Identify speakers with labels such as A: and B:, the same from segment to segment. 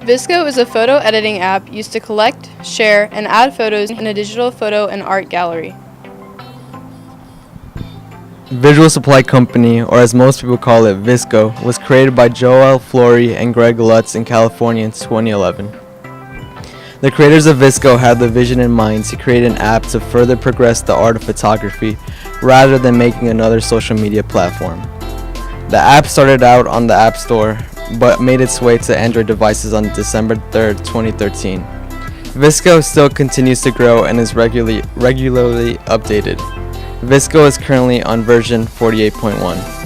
A: VSCO is a photo editing app used to collect, share, and add photos in a digital photo and art gallery.
B: Visual Supply Company, or as most people call it, VSCO, was created by Joel Flory and Greg Lutz in California in 2011. The creators of VSCO had the vision in mind to create an app to further progress the art of photography rather than making another social media platform. The app started out on the App Store, but made its way to Android devices on December 3rd, 2013. VSCO still continues to grow and is regularly updated. VSCO is currently on version 48.1.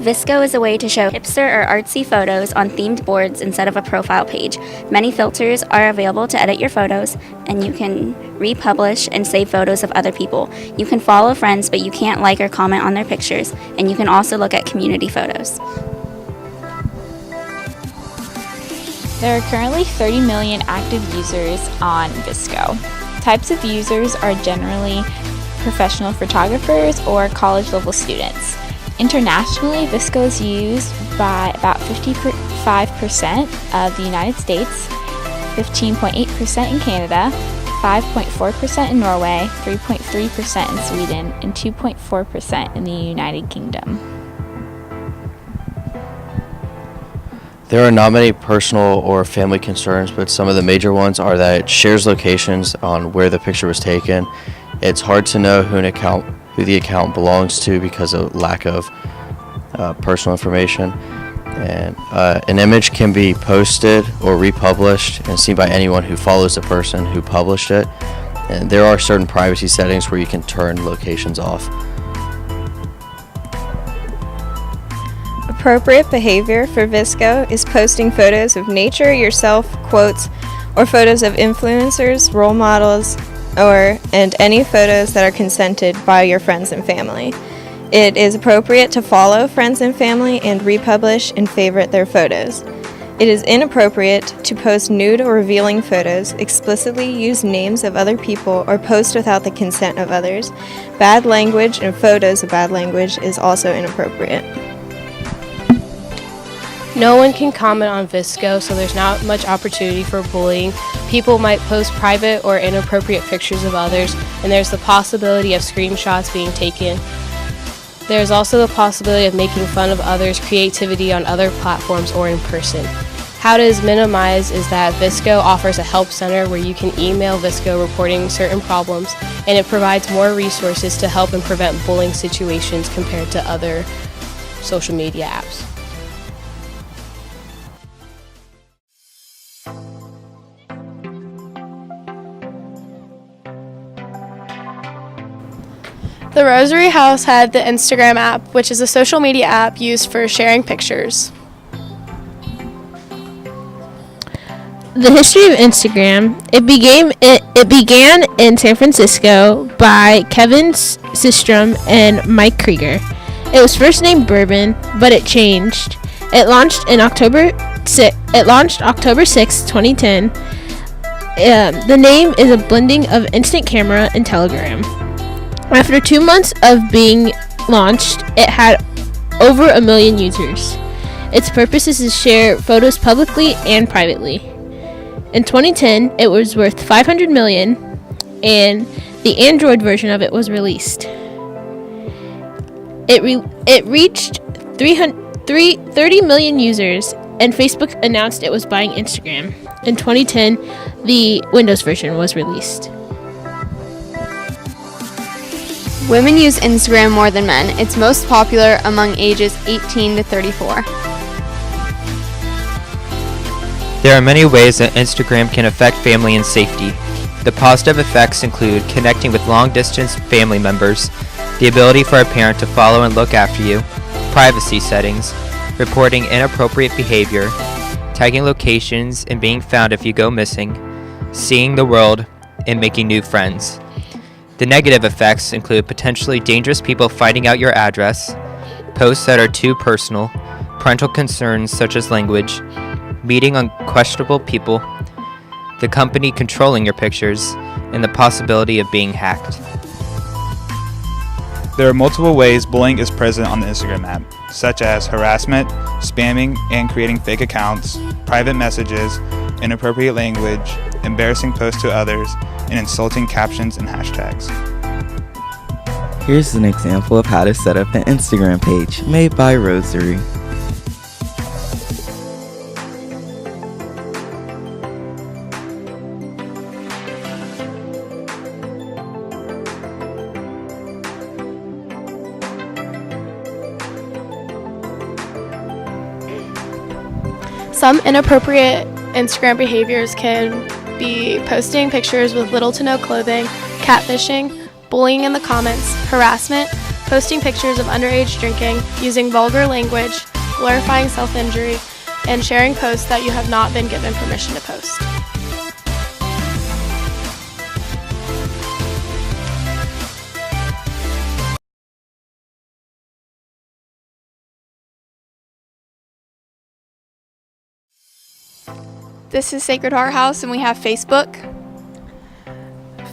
C: VSCO is a way to show hipster or artsy photos on themed boards instead of a profile page. Many filters are available to edit your photos, and you can republish and save photos of other people. You can follow friends, but you can't like or comment on their pictures, and you can also look at community photos.
D: There are currently 30 million active users on VSCO. Types of users are generally professional photographers or college-level students. Internationally, VSCO is used by about 55% of the United States, 15.8% in Canada, 5.4% in Norway, 3.3% in Sweden, and 2.4% in the United Kingdom.
E: There are not many personal or family concerns, but some of the major ones are that it shares locations on where the picture was taken. It's hard to know who the account belongs to because of lack of personal information. And an image can be posted or republished and seen by anyone who follows the person who published it. And there are certain privacy settings where you can turn locations off.
F: Appropriate behavior for VSCO is posting photos of nature, yourself, quotes, or photos of influencers, role models, and any photos that are consented by your friends and family. It is appropriate to follow friends and family and republish and favorite their photos. It is inappropriate to post nude or revealing photos, explicitly use names of other people, or post without the consent of others. Bad language and photos of bad language is also inappropriate.
A: No one can comment on VSCO, so there's not much opportunity for bullying. People might post private or inappropriate pictures of others, and there's the possibility of screenshots being taken. There's also the possibility of making fun of others' creativity on other platforms or in person. How it is minimized is that VSCO offers a help center where you can email VSCO reporting certain problems, and it provides more resources to help and prevent bullying situations compared to other social media apps.
G: The Rosary House had the Instagram app, which is a social media app used for sharing pictures.
H: The history of Instagram. It began in San Francisco by Kevin Systrom and Mike Krieger. It was first named Bourbon, but it changed. It launched October 6, 2010. The name is a blending of Instant Camera and Telegram. After 2 months of being launched, it had over 1 million users. Its purpose is to share photos publicly and privately. In 2010, it was worth $500 million, and the Android version of it was released. It reached 30 million users, and Facebook announced it was buying Instagram. In 2010, the Windows version was released.
I: Women use Instagram more than men. It's most popular among ages 18 to 34.
J: There are many ways that Instagram can affect family and safety. The positive effects include connecting with long-distance family members, the ability for a parent to follow and look after you, privacy settings, reporting inappropriate behavior, tagging locations and being found if you go missing, seeing the world, and making new friends. The negative effects include potentially dangerous people finding out your address, posts that are too personal, parental concerns such as language, meeting unquestionable people, the company controlling your pictures, and the possibility of being hacked.
K: There are multiple ways bullying is present on the Instagram app. such as harassment, spamming and creating fake accounts, private messages, inappropriate language, embarrassing posts to others, and insulting captions and hashtags.
L: Here's an example of how to set up an Instagram page made by Rosary.
G: Some inappropriate Instagram behaviors can be posting pictures with little to no clothing, catfishing, bullying in the comments, harassment, posting pictures of underage drinking, using vulgar language, glorifying self-injury, and sharing posts that you have not been given permission to post. This is Sacred Heart House, and we have Facebook.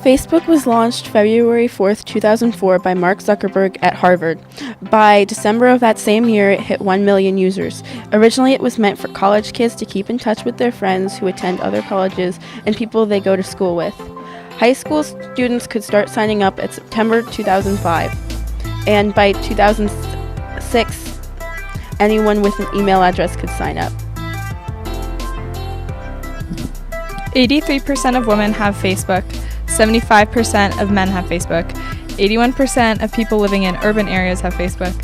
M: Facebook was launched February 4th, 2004 by Mark Zuckerberg at Harvard. By December of that same year, it hit 1 million users. Originally, it was meant for college kids to keep in touch with their friends who attend other colleges and people they go to school with. High school students could start signing up at September 2005. And by 2006, anyone with an email address could sign up.
N: 83% of women have Facebook, 75% of men have Facebook, 81% of people living in urban areas have Facebook,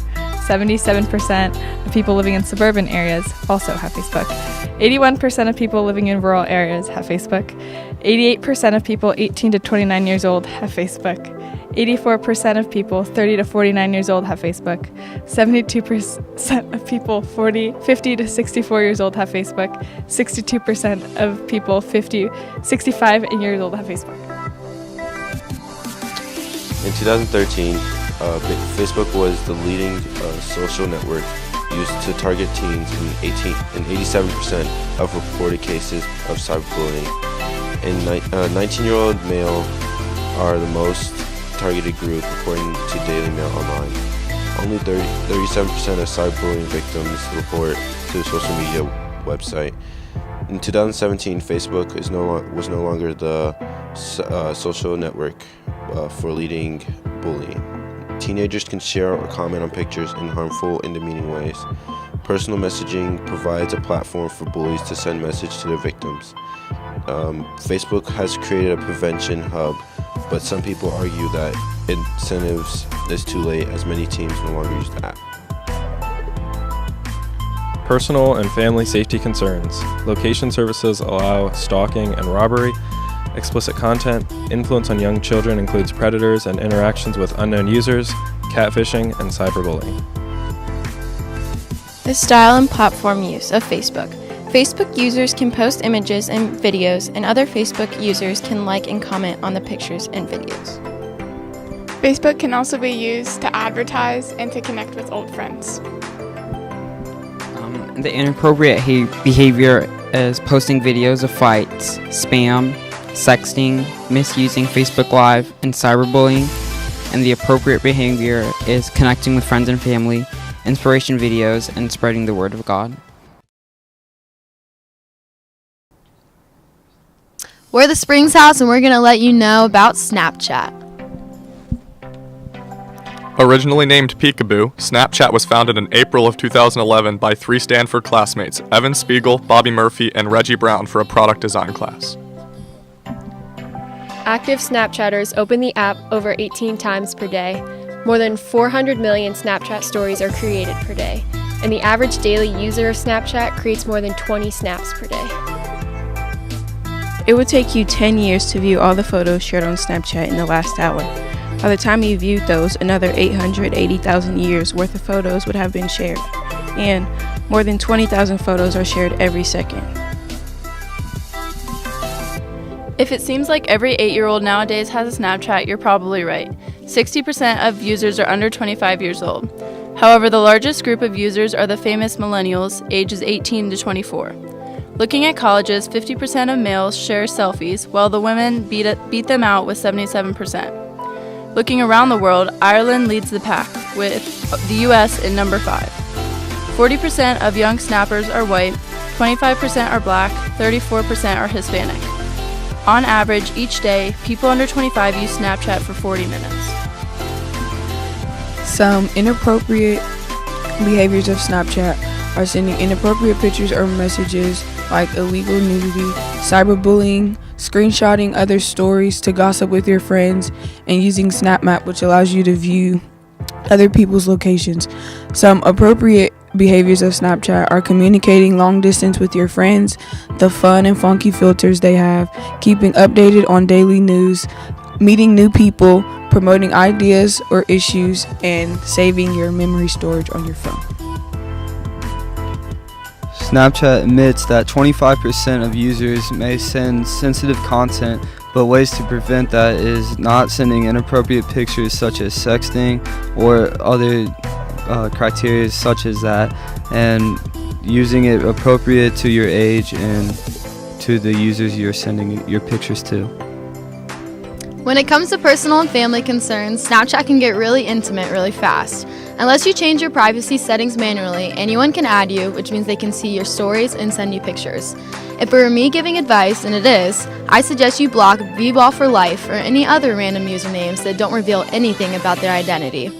N: 77% of people living in suburban areas also have Facebook, 81% of people living in rural areas have Facebook, 88% of people 18 to 29 years old have Facebook, 84% of people 30 to 49 years old have Facebook, 72% of people 50 to 64 years old have Facebook, 62% of people 65 years old have Facebook.
O: In 2013, Facebook was the leading social network used to target teens in 87% of reported cases of cyberbullying. And 19-year-old male are the most targeted group according to Daily Mail Online. Only 37% of cyberbullying victims report to the social media website. In 2017, Facebook was no longer the social network for leading bullying. Teenagers can share or comment on pictures in harmful and demeaning ways. Personal messaging provides a platform for bullies to send messages to their victims. Facebook has created a prevention hub, but some people argue that incentives is too late as many teens no longer use the app.
P: Personal and family safety concerns. Location services allow stalking and robbery. Explicit content, influence on young children includes predators and interactions with unknown users, catfishing, and cyberbullying.
Q: The style and platform use of Facebook. Facebook users can post images and videos, and other Facebook users can like and comment on the pictures and videos.
G: Facebook can also be used to advertise and to connect with old friends.
R: The inappropriate behavior is posting videos of fights, spam, sexting, misusing Facebook Live, and cyberbullying. And the appropriate behavior is connecting with friends and family, inspiration videos, and spreading the word of God.
I: We're the Springs House, and we're going to let you know about Snapchat.
S: Originally named Peekaboo, Snapchat was founded in April of 2011 by 3 Stanford classmates, Evan Spiegel, Bobby Murphy, and Reggie Brown, for a product design class.
T: Active Snapchatters open the app over 18 times per day. More than 400 million Snapchat stories are created per day, and the average daily user of Snapchat creates more than 20 snaps per day.
U: It would take you 10 years to view all the photos shared on Snapchat in the last hour. By the time you viewed those, another 880,000 years worth of photos would have been shared, and more than 20,000 photos are shared every second.
V: If it seems like every 8-year-old nowadays has a Snapchat, you're probably right. 60% of users are under 25 years old. However, the largest group of users are the famous millennials, ages 18 to 24. Looking at colleges, 50% of males share selfies, while the women beat them out with 77%. Looking around the world, Ireland leads the pack, with the US in number 5. 40% of young snappers are white, 25% are black, 34% are Hispanic. On average, each day, people under 25 use Snapchat for 40 minutes.
U: Some inappropriate behaviors of Snapchat are sending inappropriate pictures or messages like illegal nudity, cyberbullying, screenshotting other stories to gossip with your friends, and using SnapMap, which allows you to view other people's locations. Some appropriate behaviors of Snapchat are communicating long distance with your friends, the fun and funky filters they have, keeping updated on daily news, meeting new people, promoting ideas or issues, and saving your memory storage on your phone.
B: Snapchat admits that 25% of users may send sensitive content, but ways to prevent that is not sending inappropriate pictures such as sexting or other criteria such as that, and using it appropriate to your age and to the users you're sending your pictures to.
Q: When it comes to personal and family concerns, Snapchat can get really intimate really fast. Unless you change your privacy settings manually, anyone can add you, which means they can see your stories and send you pictures. If it were me giving advice, and it is, I suggest you block VBall for life or any other random usernames that don't reveal anything about their identity.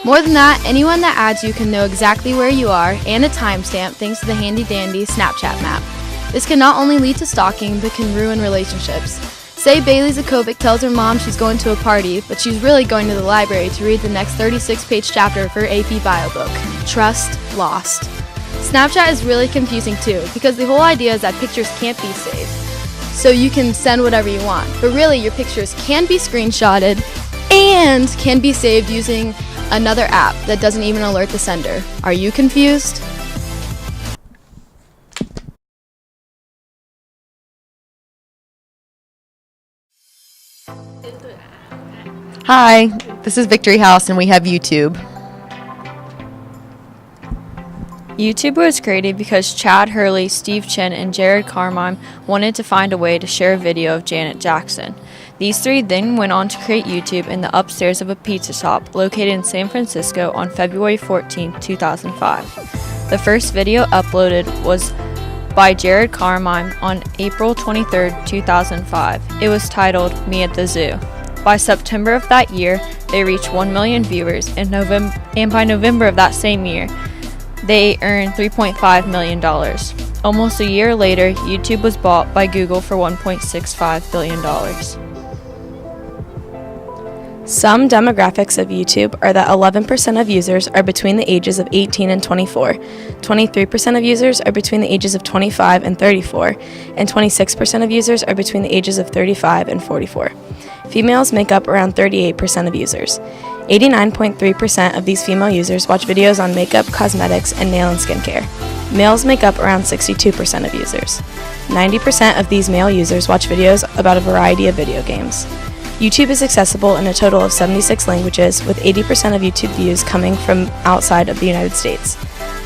Q: More than that, anyone that adds you can know exactly where you are and a timestamp thanks to the handy-dandy Snapchat map. This can not only lead to stalking, but can ruin relationships. Say Bailey Zakovic tells her mom she's going to a party, but she's really going to the library to read the next 36-page chapter of her AP Bio book. Trust lost. Snapchat is really confusing too, because the whole idea is that pictures can't be saved. So you can send whatever you want, but really your pictures can be screenshotted and can be saved using another app that doesn't even alert the sender. Are you confused?
C: Hi, this is Victory House and we have YouTube.
D: YouTube was created because Chad Hurley, Steve Chen, and Jared Carmine wanted to find a way to share a video of Janet Jackson. These three then went on to create YouTube in the upstairs of a pizza shop located in San Francisco on February 14, 2005. The first video uploaded was by Jared Carmine on April 23, 2005. It was titled Me at the Zoo. By September of that year, they reached 1 million viewers, and by November of that same year, they earned $3.5 million. Almost a year later, YouTube was bought by Google for $1.65 billion.
W: Some demographics of YouTube are that 11% of users are between the ages of 18 and 24, 23% of users are between the ages of 25 and 34, and 26% of users are between the ages of 35 and 44. Females make up around 38% of users. 89.3% of these female users watch videos on makeup, cosmetics, and nail and skincare. Males make up around 62% of users. 90% of these male users watch videos about a variety of video games. YouTube is accessible in a total of 76 languages, with 80% of YouTube views coming from outside of the United States.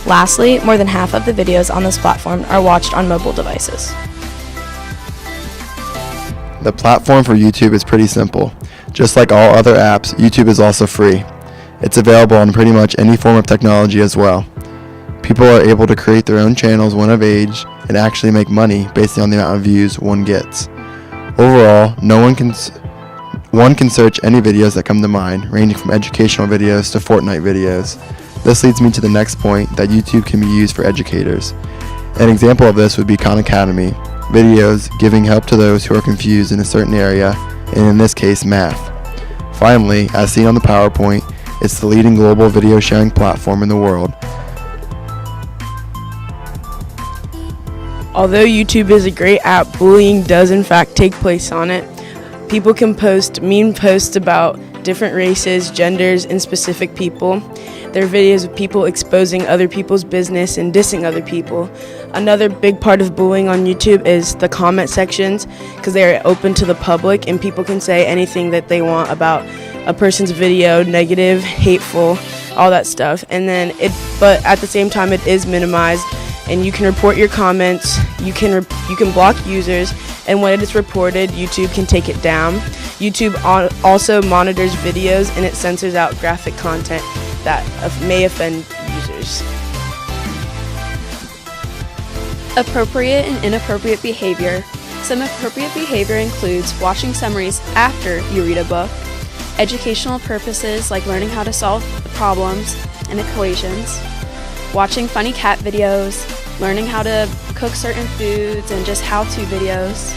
W: Lastly, more than half of the videos on this platform are watched on mobile devices.
X: The platform for YouTube is pretty simple. Just like all other apps, YouTube is also free. It's available on pretty much any form of technology as well. People are able to create their own channels when of age and actually make money based on the amount of views one gets. Overall, one can search any videos that come to mind, ranging from educational videos to Fortnite videos. This leads me to the next point, that YouTube can be used for educators. An example of this would be Khan Academy, videos giving help to those who are confused in a certain area, and in this case, math. Finally, as seen on the PowerPoint, it's the leading global video sharing platform in the world.
U: Although YouTube is a great app, bullying does in fact take place on it. People can post mean posts about different races, genders, and specific people. There are videos of people exposing other people's business and dissing other people. Another big part of bullying on YouTube is the comment sections, because they are open to the public and people can say anything that they want about a person's video, negative, hateful, all that stuff. But at the same time, it is minimized, and you can report your comments. You can block users, and when it is reported, YouTube can take it down. YouTube also monitors videos, and it censors out graphic content that may offend users.
M: Appropriate and inappropriate behavior. Some appropriate behavior includes watching summaries after you read a book, educational purposes like learning how to solve problems and equations, watching funny cat videos, learning how to cook certain foods and just how-to videos,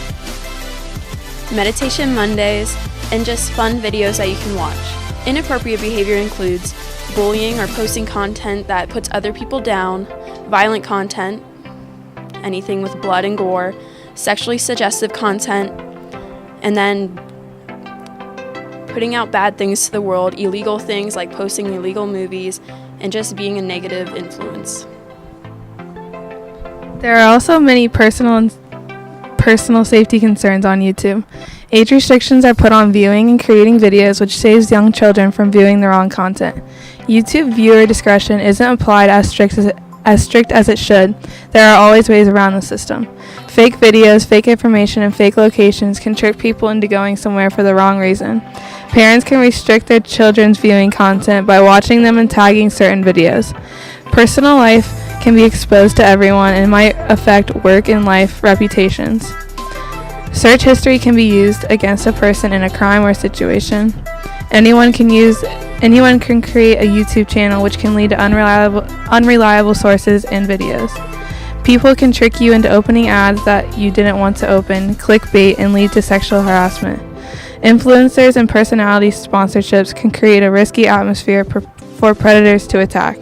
M: meditation Mondays, and just fun videos that you can watch. Inappropriate behavior includes bullying or posting content that puts other people down, violent content, anything with blood and gore, sexually suggestive content, and then putting out bad things to the world, illegal things like posting illegal movies, and just being a negative influence.
N: There are also many personal safety concerns on YouTube. Age restrictions are put on viewing and creating videos, which saves young children from viewing the wrong content. YouTube viewer discretion isn't applied as strict as it should. There are always ways around the system. Fake videos, fake information, and fake locations can trick people into going somewhere for the wrong reason. Parents can restrict their children's viewing content by watching them and tagging certain videos. Personal life can be exposed to everyone and might affect work and life reputations. Search history can be used against a person in a crime or situation. Anyone can create a YouTube channel, which can lead to unreliable sources and videos. People can trick you into opening ads that you didn't want to open, clickbait, and lead to sexual harassment. Influencers and personality sponsorships can create a risky atmosphere for predators to attack.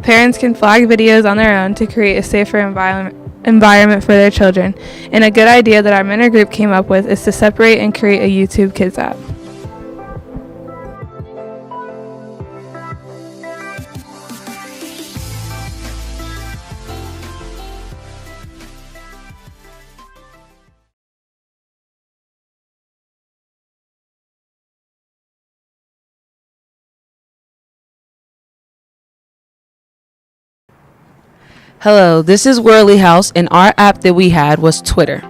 N: Parents can flag videos on their own to create a safer environment for their children. And a good idea that our mentor group came up with is to separate and create a YouTube Kids app.
A: Hello, this is Whirly House, and our app that we had was Twitter.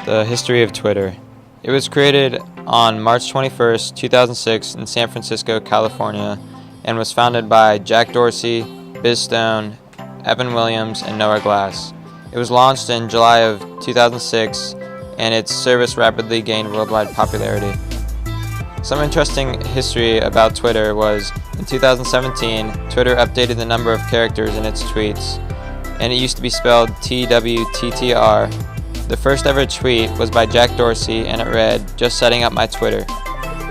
J: The history of Twitter. It was created on March 21st, 2006 in San Francisco, California, and was founded by Jack Dorsey, Biz Stone, Evan Williams, and Noah Glass. It was launched in July of 2006, and its service rapidly gained worldwide popularity. Some interesting history about Twitter was, in 2017, Twitter updated the number of characters in its tweets, and it used to be spelled TWTTR. The first ever tweet was by Jack Dorsey, and it read, "Just setting up my Twitter."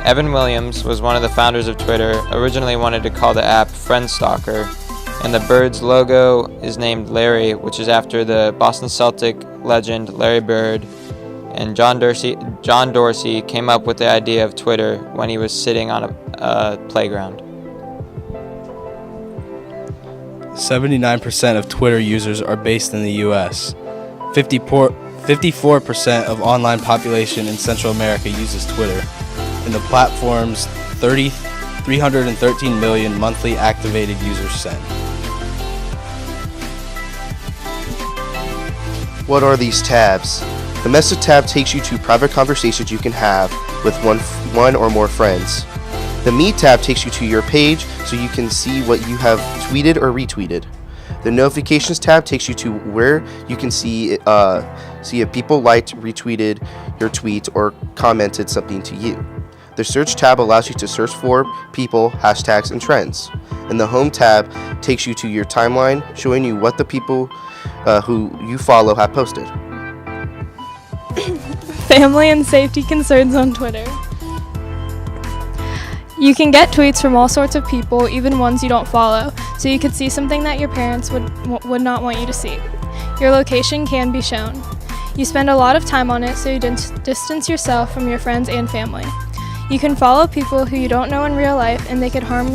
J: Evan Williams was one of the founders of Twitter, originally wanted to call the app Friendstalker, and the bird's logo is named Larry, which is after the Boston Celtic legend Larry Bird. And John Dorsey came up with the idea of Twitter when he was sitting on a playground.
E: 79% of Twitter users are based in the U.S. 54% of online population in Central America uses Twitter, and the platform's 313 million monthly activated users send.
F: What are these tabs? The Message tab takes you to private conversations you can have with one or more friends. The Me tab takes you to your page so you can see what you have tweeted or retweeted. The Notifications tab takes you to where you can see if people liked, retweeted your tweet, or commented something to you. The Search tab allows you to search for people, hashtags, and trends. And the Home tab takes you to your timeline, showing you what the people who you follow have posted.
N: Family and safety concerns on Twitter. You can get tweets from all sorts of people, even ones you don't follow, so you could see something that your parents would not want you to see. Your location can be shown. You spend a lot of time on it, so you distance yourself from your friends and family. You can follow people who you don't know in real life, and they could harm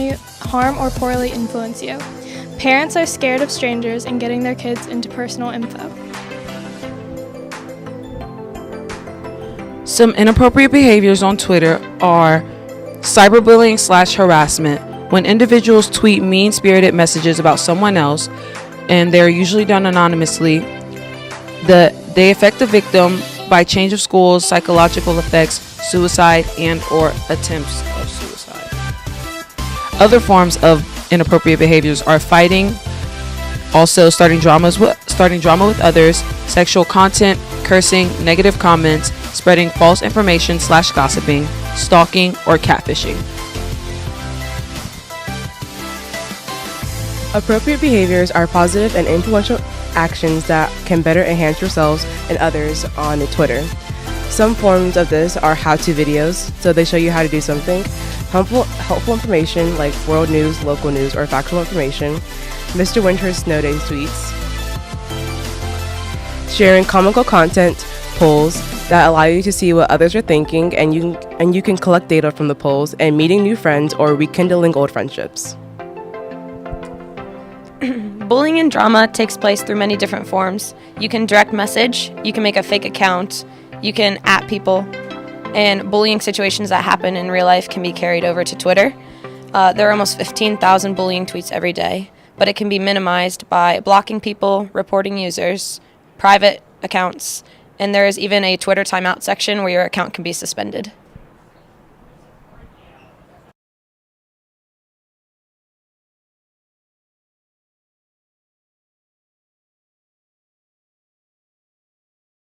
N: or poorly influence you. Parents are scared of strangers and getting their kids into personal info.
A: Some inappropriate behaviors on Twitter are cyberbullying/harassment, when individuals tweet mean-spirited messages about someone else, and they're usually done anonymously. They affect the victim by change of schools, psychological effects, suicide, and/or attempts of suicide. Other forms of inappropriate behaviors are fighting Also, starting drama with others, sexual content, cursing, negative comments, spreading false information / gossiping, stalking, or catfishing.
H: Appropriate behaviors are positive and influential actions that can better enhance yourselves and others on Twitter. Some forms of this are how-to videos, so they show you how to do something, helpful information like world news, local news, or factual information, Mr. Winter's Snow Day tweets, sharing comical content, polls that allow you to see what others are thinking, and you can collect data from the polls, and meeting new friends or rekindling old friendships.
W: Bullying and drama takes place through many different forms. You can direct message, you can make a fake account, you can @ people, and bullying situations that happen in real life can be carried over to Twitter. There are almost 15,000 bullying tweets every day, but it can be minimized by blocking people, reporting users, private accounts, and there is even a Twitter timeout section where your account can be suspended.